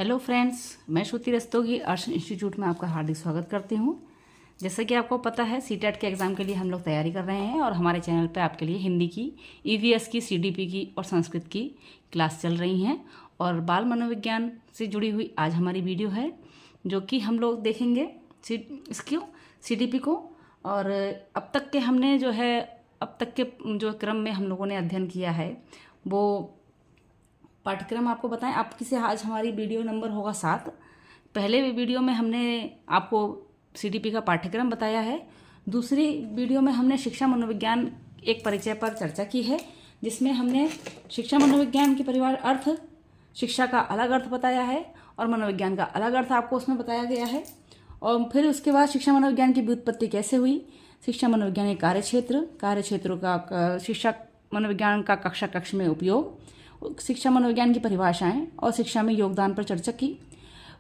Hello friends, मैं श्रुति रस्तोगी अर्श institute में आपका हार्दिक स्वागत करती हूँ। जैसा कि आपको पता है, सीटेट के एग्ज़ाम के लिए हम लोग तैयारी कर रहे हैं और हमारे चैनल पे आपके लिए हिंदी की, ईवीएस की, सीडीपी की और संस्कृत की क्लास चल रही हैं। और बाल मनोविज्ञान से जुड़ी हुई आज हमारी वीडियो है, जो कि हम लोग देखेंगे इसको सीडीपी को। और अब तक के जो क्रम में हम लोगों ने अध्ययन किया है वो पाठ्यक्रम आपको बताएं। आपकी से आज हमारी वीडियो नंबर होगा 7। पहले वीडियो में हमने आपको सीडीपी का पाठ्यक्रम बताया है। दूसरी वीडियो में हमने शिक्षा मनोविज्ञान एक परिचय पर चर्चा की है, जिसमें हमने शिक्षा मनोविज्ञान की परिभाषा अर्थ, शिक्षा का अलग अर्थ बताया है और मनोविज्ञान का अलग अर्थ आपको उसमें बताया गया है। और फिर उसके बाद शिक्षा मनोविज्ञान की व्युत्पत्ति कैसे हुई, शिक्षा मनोविज्ञान के कार्यक्षेत्रों का शिक्षा मनोविज्ञान का कक्षा में उपयोग, शिक्षा मनोविज्ञान की परिभाषाएं और शिक्षा में योगदान पर चर्चा की।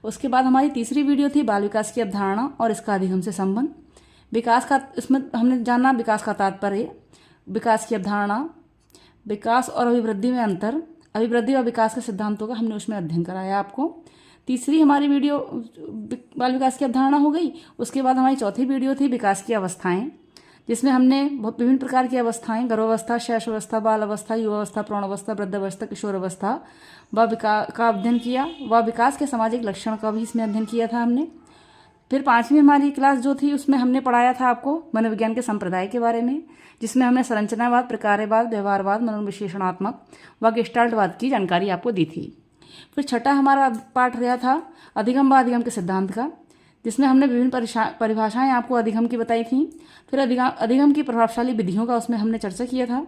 उसके बाद हमारी तीसरी वीडियो थी बाल विकास की अवधारणा और इसका अधिगम से संबंध। विकास का, इसमें हमने जाना विकास का तात्पर्य, विकास की अवधारणा, विकास और अभिवृद्धि में अंतर, अभिवृद्धि और विकास के सिद्धांतों का हमने उसमें अध्ययन कराया आपको। तीसरी हमारी वीडियो बाल विकास की अवधारणा हो गई। उसके बाद हमारी चौथी वीडियो थी विकास की अवस्थाएं, जिसमें हमने विभिन्न प्रकार की अवस्थाएं, गर्भावस्था, शैशवावस्था, बाल अवस्था, युवावस्था, प्रौढ़ावस्था, वृद्धावस्था, किशोरावस्था व विकास का अध्ययन किया। व विकास के सामाजिक लक्षण का भी इसमें अध्ययन किया था हमने। फिर 5वीं हमारी क्लास जो थी उसमें हमने पढ़ाया था आपको मनोविज्ञान के संप्रदाय के बारे में, जिसमें हमने संरचनावाद, प्रकार्यवाद, व्यवहारवाद, मनोविश्लेषणात्मक व गेस्टाल्टवाद की जानकारी आपको दी थी। फिर छठा हमारा पाठ रहा था अधिगम व अधिगम के सिद्धांत का, जिसमें हमने विभिन्न परिभाषाएं आपको अधिगम की बताई थी। फिर अधिगम की प्रभावशाली विधियों का उसमें हमने चर्चा किया था।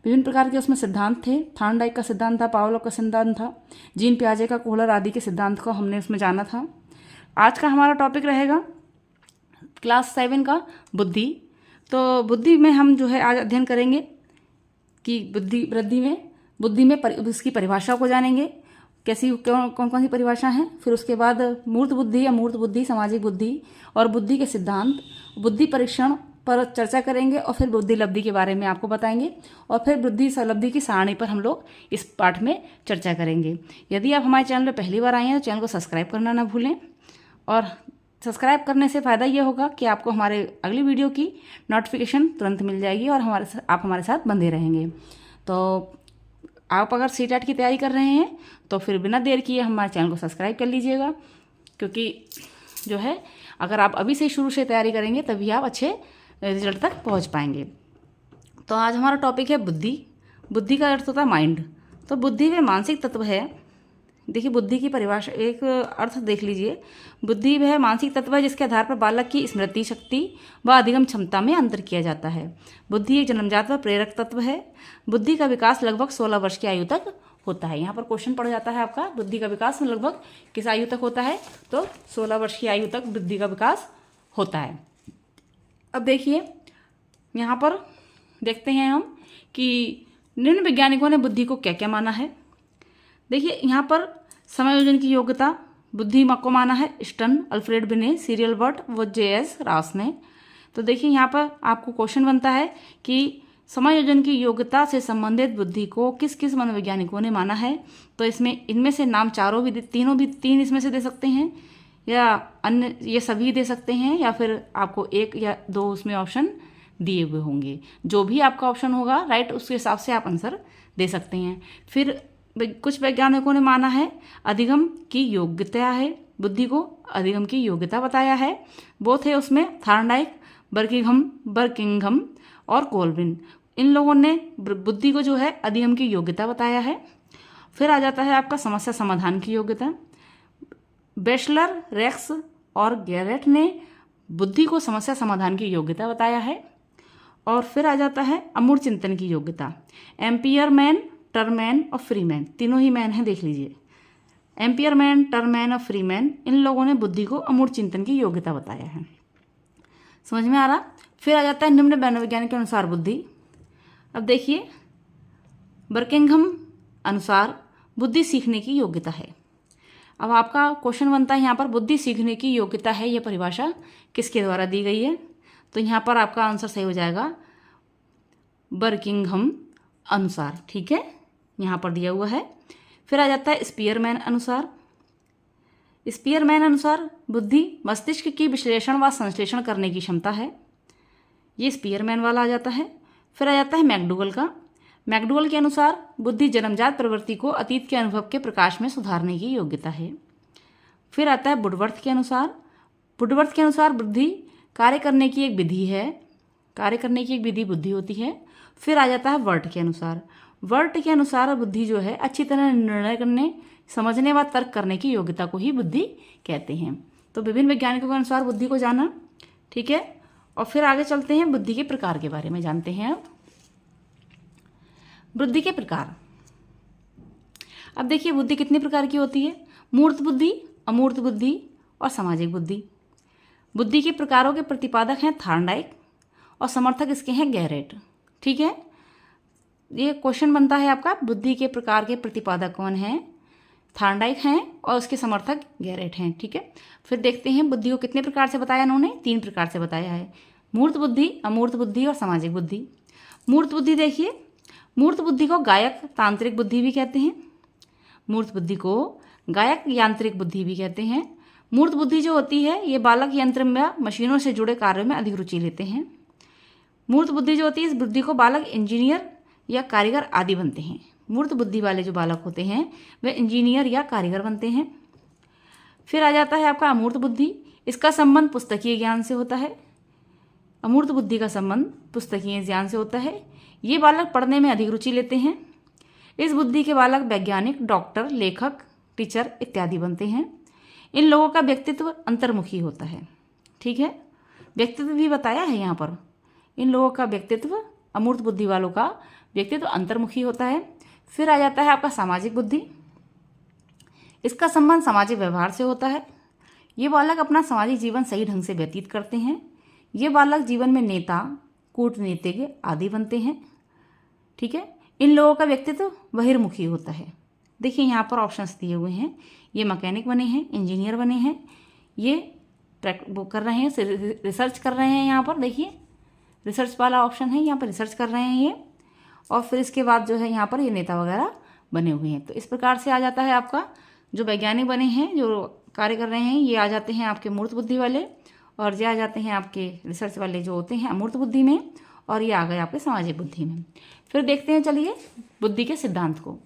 विभिन्न प्रकार के उसमें सिद्धांत थे। थार्नडाइक का सिद्धांत था, पावलोव का सिद्धांत था, जीन पियाजे का, कोहलर आदि के सिद्धांत को हमने उसमें जाना था। आज का हमारा टॉपिक रहेगा क्लास 7 का बुद्धि। तो बुद्धि में हम आज अध्ययन करेंगे कि बुद्धि में उसकी परिभाषा को जानेंगे, कैसी कौन सी परिभाषा है। फिर उसके बाद मूर्त बुद्धि, अमूर्त बुद्धि, सामाजिक बुद्धि और बुद्धि के सिद्धांत, बुद्धि परीक्षण पर चर्चा करेंगे। और फिर बुद्धि लब्धि के बारे में आपको बताएंगे। और फिर बुद्धि लब्धि की सारणी पर हम लोग इस पाठ में चर्चा करेंगे। यदि आप हमारे चैनल पर पहली बार आए हैं तो चैनल को सब्सक्राइब करना ना भूलें। और सब्सक्राइब करने से फ़ायदा ये होगा कि आपको हमारे अगली वीडियो की नोटिफिकेशन तुरंत मिल जाएगी और आप हमारे साथ बंधे रहेंगे। तो आप अगर सीटेट की तैयारी कर रहे हैं तो फिर बिना देर किए हमारे चैनल को सब्सक्राइब कर लीजिएगा, क्योंकि अगर आप अभी से शुरू से तैयारी करेंगे तभी आप अच्छे रिजल्ट तक पहुंच पाएंगे। तो आज हमारा टॉपिक है बुद्धि। बुद्धि का अर्थ होता है माइंड। तो बुद्धि में मानसिक तत्व है। देखिए, बुद्धि की परिभाषा एक अर्थ देख लीजिए। बुद्धि वह मानसिक तत्व है जिसके आधार पर बालक की स्मृति शक्ति व अधिगम क्षमता में अंतर किया जाता है। बुद्धि एक जन्मजात व प्रेरक तत्व है। बुद्धि का विकास लगभग 16 वर्ष की आयु तक होता है। यहाँ पर क्वेश्चन पड़ जाता है आपका, बुद्धि का विकास लगभग किस आयु तक होता है? तो 16 वर्ष की आयु तक बुद्धि का विकास होता है। अब देखिए, यहाँ पर देखते हैं हम कि निम्न वैज्ञानिकों ने बुद्धि को क्या क्या माना है। देखिए, यहाँ पर समायोजन की योग्यता बुद्धि को माना है स्टर्न, अल्फ्रेड बिने, सीरियल बर्ट व जे.एस. रास ने। तो देखिए, यहाँ पर आपको क्वेश्चन बनता है कि समायोजन की योग्यता से संबंधित बुद्धि को किस किस मनोवैज्ञानिकों ने माना है। तो इनमें से नाम तीन इसमें से दे सकते हैं, या अन्य ये सभी दे सकते हैं, या फिर आपको 1 या 2 उसमें ऑप्शन दिए हुए होंगे। जो भी आपका ऑप्शन होगा राइट, उसके हिसाब से आप आंसर दे सकते हैं। फिर कुछ वैज्ञानिकों ने माना है अधिगम की योग्यता है, बुद्धि को अधिगम की योग्यता बताया है। वो थे उसमें थार्नडाइक, बर्किंघम और कोलविन। इन लोगों ने बुद्धि को अधिगम की योग्यता बताया है। फिर आ जाता है आपका समस्या समाधान की योग्यता। बेशलर, रेक्स और गैरेट ने बुद्धि को समस्या समाधान की योग्यता बताया है। और फिर आ जाता है अमूर्त चिंतन की योग्यता। एम्पियरमैन, टर्मैन और फ्रीमैन, तीनों ही मैन हैं, देख लीजिए। एम्पियरमैन, टर्मैन और फ्रीमैन, इन लोगों ने बुद्धि को अमूर्त चिंतन की योग्यता बताया है। समझ में आ रहा? फिर आ जाता है निम्न मनोविज्ञान के अनुसार बुद्धि। अब देखिए, बर्किंघम अनुसार बुद्धि सीखने की योग्यता है। अब आपका क्वेश्चन बनता है यहाँ पर, बुद्धि सीखने की योग्यता है, यह परिभाषा किसके द्वारा दी गई है? तो यहाँ पर आपका आंसर सही हो जाएगा बर्किंघम अनुसार। ठीक है, यहाँ पर दिया हुआ है। फिर आ जाता है स्पीयरमैन अनुसार। स्पीयरमैन अनुसार बुद्धि मस्तिष्क की विश्लेषण व संश्लेषण करने की क्षमता है। ये स्पीयरमैन वाला आ जाता है। फिर आ जाता है मैकडूगल का। मैकडूगल के अनुसार बुद्धि जन्मजात प्रवृत्ति को अतीत के अनुभव के प्रकाश में सुधारने की योग्यता है। फिर आता है वुडवर्थ के अनुसार। वुडवर्थ के अनुसार बुद्धि कार्य करने की एक विधि है। कार्य करने की एक विधि बुद्धि होती है। फिर आ जाता है वर्ट के अनुसार। वर्ट के अनुसार बुद्धि जो है अच्छी तरह निर्णय करने, समझने व तर्क करने की योग्यता को ही बुद्धि कहते हैं। तो विभिन्न वैज्ञानिकों के अनुसार बुद्धि को जाना, ठीक है। और फिर आगे चलते हैं, बुद्धि के प्रकार के बारे में जानते हैं। अब बुद्धि के प्रकार, अब देखिए बुद्धि कितने प्रकार की होती है। मूर्त बुद्धि, अमूर्त बुद्धि और सामाजिक बुद्धि। बुद्धि के प्रकारों के प्रतिपादक हैं थॉर्नडाइक और समर्थक इसके हैं गैरेट, ठीक है। ये क्वेश्चन बनता है आपका, बुद्धि के प्रकार के प्रतिपादक कौन हैं? थॉर्नडाइक हैं और उसके समर्थक गैरेट हैं, ठीक है। फिर देखते हैं बुद्धि को कितने प्रकार से बताया इन्होंने, 3 प्रकार से बताया है। मूर्त बुद्धि, अमूर्त बुद्धि और सामाजिक बुद्धि। मूर्त बुद्धि देखिए, मूर्त बुद्धि को गायक तांत्रिक बुद्धि भी कहते हैं। मूर्त बुद्धि को गायक यांत्रिक बुद्धि भी कहते हैं। मूर्त बुद्धि जो होती है ये बालक यंत्र या मशीनों से जुड़े कार्यों में अधिक रुचि लेते हैं। मूर्त बुद्धि जो होती है, इस बुद्धि को बालक इंजीनियर या कारीगर आदि बनते हैं। मूर्त बुद्धि वाले जो बालक होते हैं वे इंजीनियर या कारीगर बनते हैं। फिर आ जाता है आपका अमूर्त बुद्धि। इसका संबंध पुस्तकीय ज्ञान से होता है। अमूर्त बुद्धि का संबंध पुस्तकीय ज्ञान से होता है। ये बालक पढ़ने में अधिक रुचि लेते हैं। इस बुद्धि के बालक वैज्ञानिक, डॉक्टर, लेखक, टीचर इत्यादि बनते हैं। इन लोगों का व्यक्तित्व अंतर्मुखी होता है, ठीक है। व्यक्तित्व भी बताया है यहाँ पर। इन लोगों का व्यक्तित्व, अमूर्त बुद्धि वालों का व्यक्तित्व अंतर्मुखी होता है। फिर आ जाता है आपका सामाजिक बुद्धि। इसका संबंध सामाजिक व्यवहार से होता है। ये बालक अपना सामाजिक जीवन सही ढंग से व्यतीत करते हैं। ये बालक जीवन में नेता, कूटनीतिज्ञ आदि बनते हैं, ठीक है। इन लोगों का व्यक्तित्व बहिर्मुखी होता है। देखिए यहाँ पर ऑप्शंस दिए हुए हैं। ये मैकेनिक बने हैं, इंजीनियर बने हैं, ये वो कर रहे हैं, रिसर्च कर रहे हैं। यहाँ पर देखिए रिसर्च वाला ऑप्शन है, यहाँ पर रिसर्च कर रहे हैं ये। और फिर इसके बाद जो है यहाँ पर ये नेता वगैरह बने हुए हैं। तो इस प्रकार से आ जाता है आपका जो वैज्ञानिक बने हैं, जो कार्य कर रहे हैं, ये आ जाते हैं आपके मूर्त बुद्धि वाले, और ये आ जाते हैं आपके रिसर्च वाले जो होते हैं अमूर्त बुद्धि में, और ये आ गए आपके सामाजिक बुद्धि में। फिर देखते हैं चलिए बुद्धि के सिद्धांत को।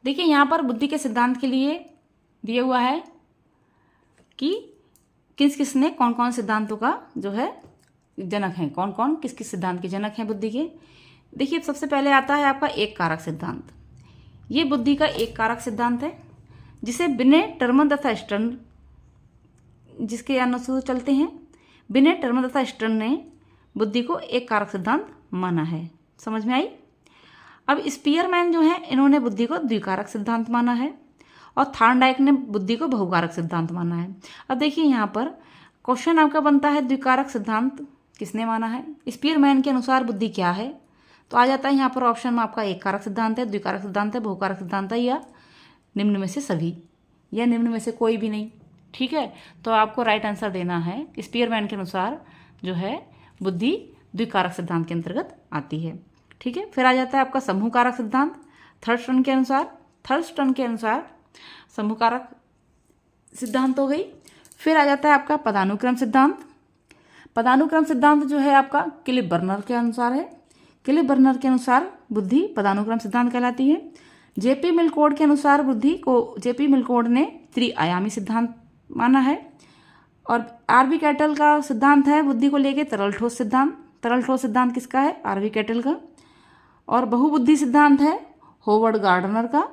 देखिए यहाँ पर बुद्धि के सिद्धांत के लिए दिया हुआ है कि किस किस ने कौन कौन सिद्धांतों का जो है जनक हैं, कौन कौन किस किस सिद्धांत के जनक हैं बुद्धि के। देखिए सबसे पहले आता है आपका एक कारक सिद्धांत। ये बुद्धि का एक कारक सिद्धांत है, जिसे बिने, टर्मन तथा स्टर्न, जिसके अनुसार चलते हैं। बिने, टर्मन तथा स्टर्न ने बुद्धि को एक कारक सिद्धांत माना है। समझ में आई? अब स्पीयरमैन जो है इन्होंने बुद्धि को द्विकारक सिद्धांत माना है, और थॉर्नडाइक ने बुद्धि को बहुकारक सिद्धांत माना है। अब देखिए यहाँ पर क्वेश्चन आपका बनता है द्विकारक सिद्धांत किसने माना है। स्पीयरमैन के अनुसार बुद्धि क्या है, तो आ जाता है यहाँ पर ऑप्शन में आपका एक कारक सिद्धांत है, द्विकारक सिद्धांत है, बहुकारक सिद्धांत है, या निम्न में से सभी, या निम्न में से कोई भी नहीं, ठीक है। तो आपको राइट आंसर देना है। स्पीयरमैन के अनुसार जो है बुद्धि द्विकारक सिद्धांत के अंतर्गत आती है, ठीक है। फिर आ जाता है आपका समूह कारक सिद्धांत थर्स्टन के अनुसार। थर्स्टन के अनुसार समूह कारक सिद्धांत हो गई। फिर आ जाता है आपका पदानुक्रम सिद्धांत। पदानुक्रम सिद्धांत जो है आपका किलिप बर्नर के अनुसार है। किलिप बर्नर के अनुसार बुद्धि पदानुक्रम सिद्धांत कहलाती है। जेपी मिलकोड के अनुसार बुद्धि को, जेपी मिलकोड ने त्रिआयामी सिद्धांत माना है। और आरवी कैटल का सिद्धांत है बुद्धि को लेके तरल ठोस सिद्धांत। तरल ठोस सिद्धांत किसका है? आरवी कैटल का। और बहुबुद्धि सिद्धांत है होवर्ड गार्डनर का।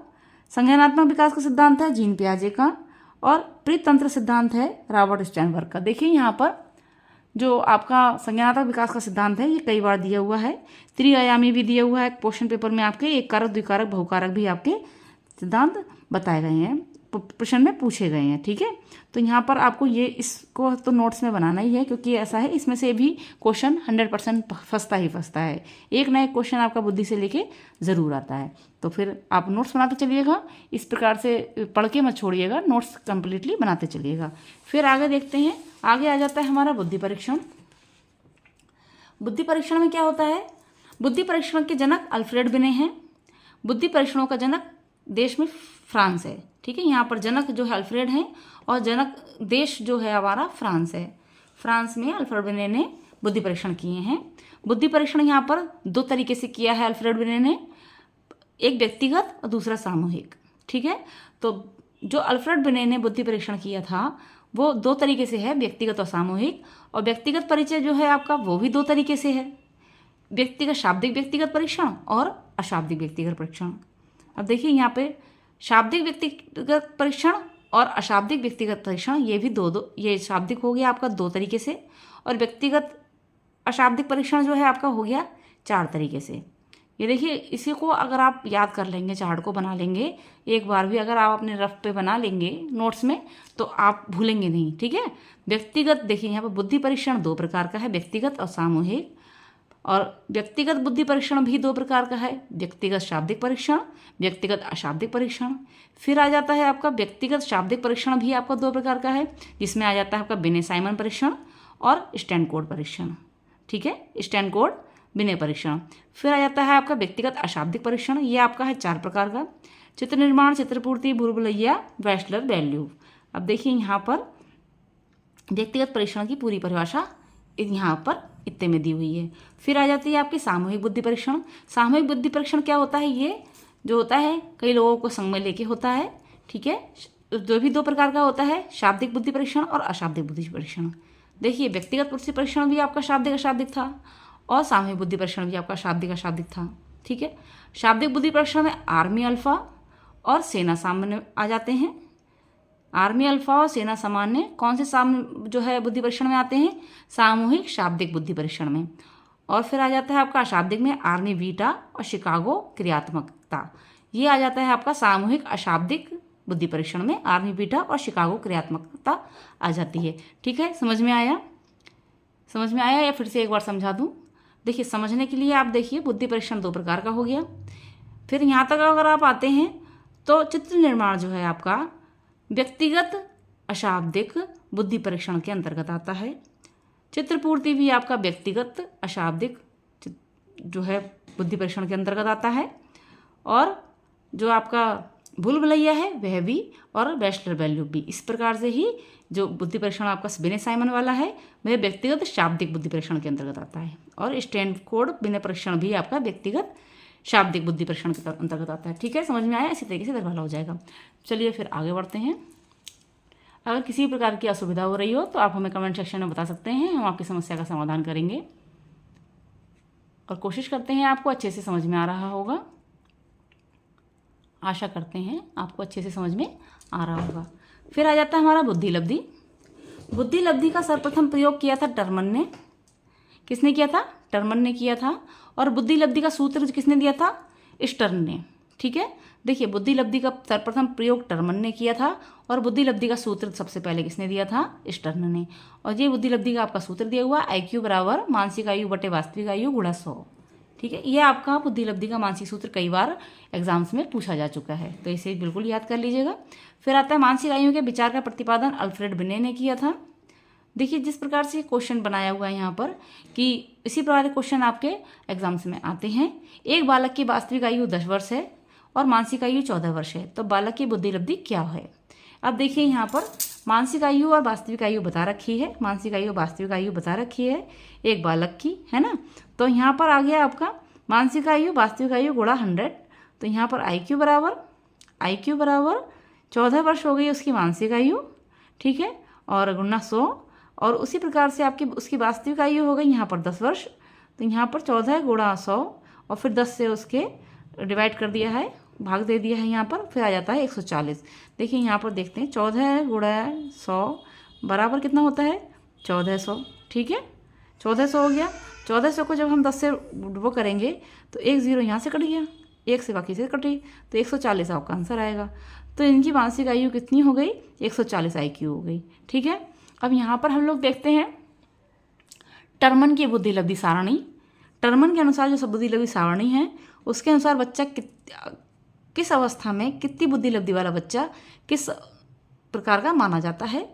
संज्ञानात्मक विकास का सिद्धांत है जीन पियाजे का। और परितंत्र सिद्धांत है रॉबर्ट स्टर्नबर्ग का। देखिए यहाँ पर जो आपका संज्ञानात्मक विकास का सिद्धांत है ये कई बार दिया हुआ है, त्रिआयामी भी दिया हुआ है क्वेश्चन पेपर में आपके, एक कारक, द्विकारक, बहुकारक भी आपके सिद्धांत बताए गए हैं, प्रश्न में पूछे गए हैं, ठीक है। तो यहाँ पर आपको ये इसको तो नोट्स में बनाना ही है, क्योंकि ऐसा है इसमें से भी क्वेश्चन 100% फंसता ही फंसता है। एक ना एक क्वेश्चन आपका बुद्धि से लेके ज़रूर आता है। तो फिर आप नोट्स बनाते चलिएगा, इस प्रकार से पढ़ के मत छोड़िएगा, नोट्स कंप्लीटली बनाते चलिएगा। फिर आगे देखते हैं, आगे आ जाता है हमारा बुद्धि परीक्षण। बुद्धि परीक्षण में क्या होता है? बुद्धि परीक्षण के जनक अल्फ्रेड बिने हैं। बुद्धि परीक्षणों का जनक देश में फ्रांस है, ठीक ठीक है। यहाँ पर जनक जो है अल्फ्रेड हैं और जनक देश जो है हमारा फ्रांस है। फ्रांस में अल्फ्रेड बिने ने बुद्धि परीक्षण किए हैं। बुद्धि परीक्षण यहाँ पर दो तरीके से किया है अल्फ्रेड बिने ने, एक व्यक्तिगत और दूसरा सामूहिक। ठीक है, तो जो अल्फ्रेड बिने ने बुद्धि परीक्षण किया था वो दो तरीके से है, व्यक्तिगत और सामूहिक। और व्यक्तिगत परिचय जो है आपका वो भी दो तरीके से है, व्यक्तिगत शाब्दिक व्यक्तिगत परीक्षण और अशाब्दिक व्यक्तिगत परीक्षण। अब देखिए यहाँ पे शाब्दिक व्यक्तिगत परीक्षण और अशाब्दिक व्यक्तिगत परीक्षण, ये भी दो ये शाब्दिक हो गया आपका दो तरीके से, और व्यक्तिगत अशाब्दिक परीक्षण जो है आपका हो गया चार तरीके से। ये देखिए, इसी को अगर आप याद कर लेंगे, चार्ट को बना लेंगे एक बार भी, अगर आप अपने रफ पे बना लेंगे नोट्स में तो आप भूलेंगे नहीं। ठीक है, व्यक्तिगत देखिए यहाँ पर बुद्धि परीक्षण दो प्रकार का है, व्यक्तिगत और सामूहिक। और व्यक्तिगत बुद्धि परीक्षण भी दो प्रकार का है, व्यक्तिगत शाब्दिक परीक्षण, व्यक्तिगत अशाब्दिक परीक्षण। फिर आ जाता है आपका व्यक्तिगत शाब्दिक परीक्षण भी आपका दो प्रकार का है, जिसमें आ जाता है आपका बिने साइमन परीक्षण और स्टैनफोर्ड परीक्षण। ठीक है, स्टैनफोर्ड बिने परीक्षण। फिर आ जाता है आपका व्यक्तिगत अशाब्दिक परीक्षण, ये आपका है चार प्रकार का, चित्र निर्माण, चित्रपूर्ति, भूलभुलैया, वेस्लर वैल्यू। अब देखिए यहाँ पर व्यक्तिगत परीक्षण की पूरी परिभाषा यहाँ पर इतने में दी हुई है। फिर आ जाती है आपकी सामूहिक बुद्धि परीक्षण। सामूहिक बुद्धि परीक्षण क्या होता है, ये जो होता है कई लोगों को संग में लेके होता है। ठीक है, जो भी दो प्रकार का होता है, शाब्दिक बुद्धि परीक्षण और अशाब्दिक बुद्धि परीक्षण। देखिए व्यक्तिगत बुद्धि परीक्षण भी आपका शाब्दिक अशाब्दिक था और सामूहिक बुद्धि परीक्षण भी आपका शाब्दिक अशाब्दिक था। ठीक है, शाब्दिक बुद्धि परीक्षण में आर्मी अल्फा और सेना सामान्य आ जाते हैं। आर्मी अल्फा और सेना सामान्य कौन से जो है बुद्धि परीक्षण में आते हैं, सामूहिक शाब्दिक बुद्धि परीक्षण में। और फिर आ जाता है आपका अशाब्दिक में आर्मी बीटा और शिकागो क्रियात्मकता, ये आ जाता है आपका सामूहिक अशाब्दिक बुद्धि परीक्षण में, आर्मी बीटा और शिकागो क्रियात्मकता आ जाती है। ठीक है, समझ में आया? समझ में आया या फिर से एक बार समझा दूं? देखिए समझने के लिए आप देखिए बुद्धि परीक्षण दो प्रकार का हो गया। फिर यहाँ तक अगर आप आते हैं तो चित्र निर्माण जो है आपका व्यक्तिगत अशाब्दिक बुद्धि परीक्षण के अंतर्गत आता है। चित्रपूर्ति भी आपका व्यक्तिगत अशाब्दिक जो है बुद्धि परीक्षण के अंतर्गत आता है। और जो आपका भूलभुलैया है वह भी, और वेस्लर वैल्यू भी। इस प्रकार से ही जो बुद्धि परीक्षण आपका बिने साइमन वाला है वह व्यक्तिगत शाब्दिक बुद्धि परीक्षण के अंतर्गत आता है। और स्टैनफोर्ड बिने परीक्षण भी आपका व्यक्तिगत शाब्दिक बुद्धि परीक्षण के अंतर्गत आता है। ठीक है, समझ में आया? इसी तरीके से दरवाला हो जाएगा। चलिए फिर आगे बढ़ते हैं। अगर किसी प्रकार की असुविधा हो रही हो तो आप हमें कमेंट सेक्शन में बता सकते हैं, हम आपकी समस्या का समाधान करेंगे और कोशिश करते हैं आपको अच्छे से समझ में आ रहा होगा। आशा करते हैं आपको अच्छे से समझ में आ रहा होगा। फिर आ जाता है हमारा बुद्धि लब्धि। बुद्धि लब्धि का सर्वप्रथम प्रयोग किया था टर्मन ने। किसने किया था? टर्मन ने किया था। और बुद्धि लब्धि का सूत्र किसने दिया था? स्टर्न ने। ठीक है, देखिए बुद्धि लब्धि का सर्वप्रथम प्रयोग टर्मन ने किया था और बुद्धि लब्धि का सूत्र सबसे पहले किसने दिया था? स्टर्न ने। और ये बुद्धि लब्धि का आपका सूत्र दिया हुआ IQ बराबर मानसिक आयु बटे वास्तविक आयु गुणा 100। ठीक है, ये आपका बुद्धि लब्धि का मानसिक सूत्र कई बार एग्जाम्स में पूछा जा चुका है, तो इसे बिल्कुल याद कर लीजिएगा। फिर आता है मानसिक आयु के विचार का प्रतिपादन अल्फ्रेड बिने ने किया था। देखिए जिस प्रकार से क्वेश्चन बनाया हुआ है यहाँ पर कि इसी प्रकार के क्वेश्चन आपके एग्जाम्स में आते हैं। एक बालक की वास्तविक आयु 10 वर्ष है और मानसिक आयु 14 वर्ष है, तो बालक की बुद्धि लब्धि क्या है? अब देखिए यहाँ पर मानसिक आयु और वास्तविक आयु बता रखी है, मानसिक आयु वास्तविक आयु बता रखी है एक बालक की, है ना। तो यहाँ पर आ गया आपका मानसिक आयु वास्तविक आयु गुणा 100। तो यहाँ पर IQ बराबर 14 वर्ष हो गई उसकी मानसिक आयु, ठीक है, और गुणा 100। और उसी प्रकार से आपकी उसकी वास्तविक आयु हो गई यहाँ पर 10 वर्ष, तो यहाँ पर 14 गुणा 100 और फिर 10 से उसके डिवाइड कर दिया है, भाग दे दिया है यहाँ पर, फिर आ जाता है 140। देखिए यहाँ पर देखते हैं 14 गुणा 100 बराबर कितना होता है? 1400। ठीक है, 1400 हो गया। 1400 को जब हम 10 से वो करेंगे तो एक 0 यहाँ से कट गया, एक से बाकी से कटी, तो 140 आपका आंसर आएगा। तो इनकी मानसिक आयु कितनी हो गई? 140 IQ हो गई। ठीक है, अब यहाँ पर हम लोग देखते हैं टर्मन की बुद्धि लब्धि सारणी। टर्मन के अनुसार जो बुद्धि लब्धि सारणी है उसके अनुसार बच्चा किस अवस्था में कितनी बुद्धि लब्धि वाला बच्चा किस प्रकार का माना जाता है,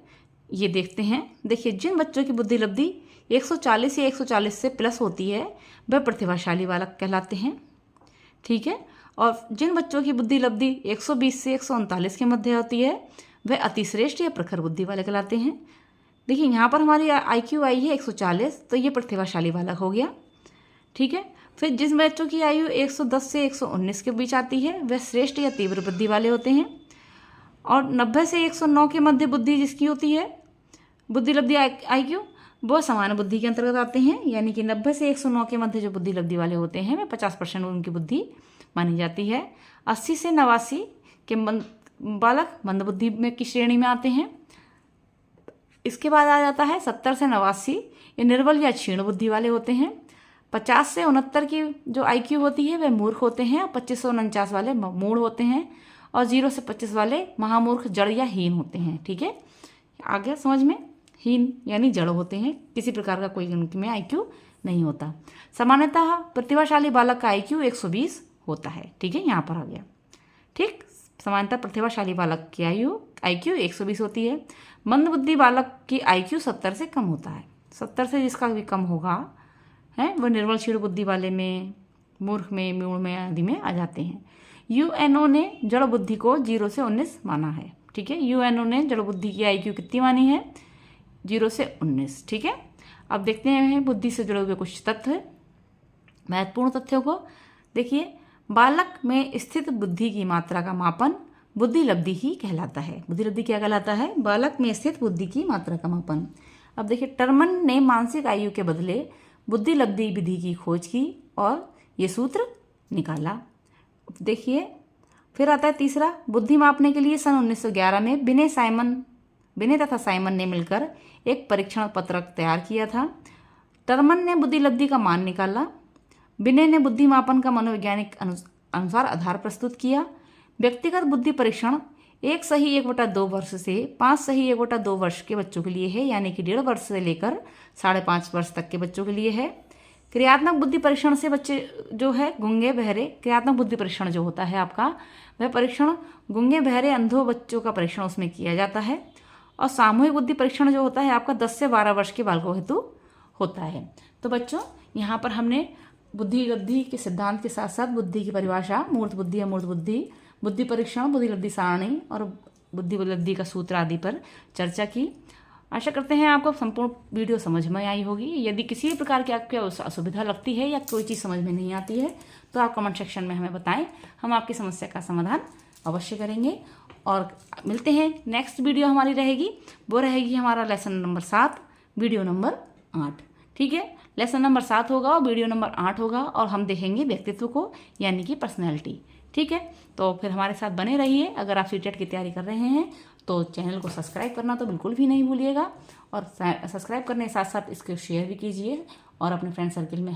ये देखते हैं। देखिए जिन बच्चों की बुद्धि लब्धि 140 या 140 से प्लस होती है वह प्रतिभाशाली बालक कहलाते हैं। ठीक है, और जिन बच्चों की बुद्धि लब्धि 120 से 139 के मध्य होती है वह अतिश्रेष्ठ या प्रखर बुद्धि वाले कहलाते हैं। देखिए यहाँ पर हमारी IQ आई है 140, तो ये प्रतिभाशाली बालक हो गया। ठीक है, फिर जिन बच्चों की आयु 110 से 119 के बीच आती है वह श्रेष्ठ या तीव्र बुद्धि वाले होते हैं। और 90 से 109 के मध्य बुद्धि जिसकी होती है बुद्धि लब्धि IQ, वो सामान्य बुद्धि के अंतर्गत आते हैं। यानी कि 90 से 109 के मध्य जो बुद्धि लब्धि वाले होते हैं वे 50% उनकी बुद्धि मानी जाती है। 80 से 89 के बालक मंदबुद्धि में की श्रेणी में आते हैं। इसके बाद आ जाता है 70 से 89 ये निर्बल या क्षीण बुद्धि वाले होते हैं। 50 से 69 की जो IQ होती है वह मूर्ख होते हैं। और 25 से 49 वाले मूढ़ होते हैं। और 0 से 25 वाले महामूर्ख, जड़ या हीन होते हैं। ठीक है, आ गया समझ में। हीन यानी जड़ होते हैं, किसी प्रकार का कोई उनमें IQ नहीं होता। सामान्यतः प्रतिभाशाली बालक का IQ 120 होता है। ठीक है, यहाँ पर आ गया। ठीक, सामान्यतः प्रतिभाशाली बालक की IQ 120 होती है। मंदबुद्धि बालक की IQ 70 से कम होता है। 70 से जिसका भी कम होगा है वह निर्बल क्षीण बुद्धि वाले में, मूर्ख में, मूढ़ में आदि में आ जाते हैं। UNO ने जड़ बुद्धि को 0 से 19 माना है। ठीक है, UNO ने जड़ बुद्धि की IQ कितनी मानी है? 0 से 19। ठीक है, अब देखते हैं बुद्धि से जुड़े हुए कुछ तथ्य, महत्वपूर्ण तथ्यों को। देखिए, बालक में स्थित बुद्धि की मात्रा का मापन बुद्धि लब्धि ही कहलाता है। बुद्धि लब्धि क्या कहलाता है? बालक में स्थित बुद्धि की मात्रा का मापन। अब देखिए, टर्मन ने मानसिक आयु के बदले बुद्धि लब्धि विधि की खोज की और ये सूत्र निकाला। देखिए, फिर आता है तीसरा, बुद्धि मापने के लिए सन 1911 में बिने तथा साइमन ने मिलकर एक परीक्षण पत्रक तैयार किया था। टर्मन ने बुद्धि लब्धि का मान निकाला। बिने ने बुद्धि मापन का मनोवैज्ञानिक अनुसार आधार प्रस्तुत किया। व्यक्तिगत बुद्धि परीक्षण 1 सही 1/2 वर्ष से 5 सही 1/2 वर्ष के बच्चों के लिए है, यानी कि 1.5 वर्ष से लेकर 5.5 वर्ष तक के बच्चों के लिए है। क्रियात्मक बुद्धि परीक्षण से बच्चे जो है गूंगे बहरे, क्रियात्मक बुद्धि परीक्षण जो होता है आपका वह परीक्षण गूंगे बहरे अंधों बच्चों का परीक्षण उसमें किया जाता है। और सामूहिक बुद्धि परीक्षण जो होता है आपका 10 से 12 वर्ष के बालकों हेतु होता है। तो बच्चों, यहाँ पर हमने बुद्धि लब्धि के सिद्धांत के साथ साथ बुद्धि की परिभाषा, मूर्त बुद्धि, अमूर्त बुद्धि, बुद्धि परीक्षण, बुद्धि लब्धि सारणी और बुद्धि लब्धि का सूत्र आदि पर चर्चा की। आशा करते हैं आपको संपूर्ण वीडियो समझ में आई होगी। यदि किसी भी प्रकार की आपको असुविधा लगती है या कोई चीज़ समझ में नहीं आती है तो आप कमेंट सेक्शन में हमें बताएं, हम आपकी समस्या का समाधान अवश्य करेंगे। और मिलते हैं, नेक्स्ट वीडियो हमारी रहेगी, वो रहेगी हमारा लेसन नंबर 7, वीडियो नंबर 8। ठीक है, लेसन नंबर 7 होगा और वीडियो नंबर 8 होगा और हम देखेंगे व्यक्तित्व को, यानी कि पर्सनैलिटी। ठीक है, तो फिर हमारे साथ बने रहिए। अगर आप सीटेट की तैयारी कर रहे हैं तो चैनल को सब्सक्राइब करना तो बिल्कुल भी नहीं भूलिएगा। और सब्सक्राइब करने के साथ साथ इसको शेयर भी कीजिए और अपने फ्रेंड सर्किल में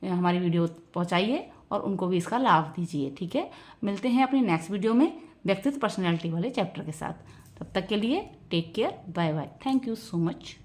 हमारी वीडियो पहुंचाइए और उनको भी इसका लाभ दीजिए। ठीक है, मिलते हैं अपनी नेक्स्ट वीडियो में व्यक्तित्व पर्सनैलिटी वाले चैप्टर के साथ। तब तक के लिए take care, bye bye, thank you so much.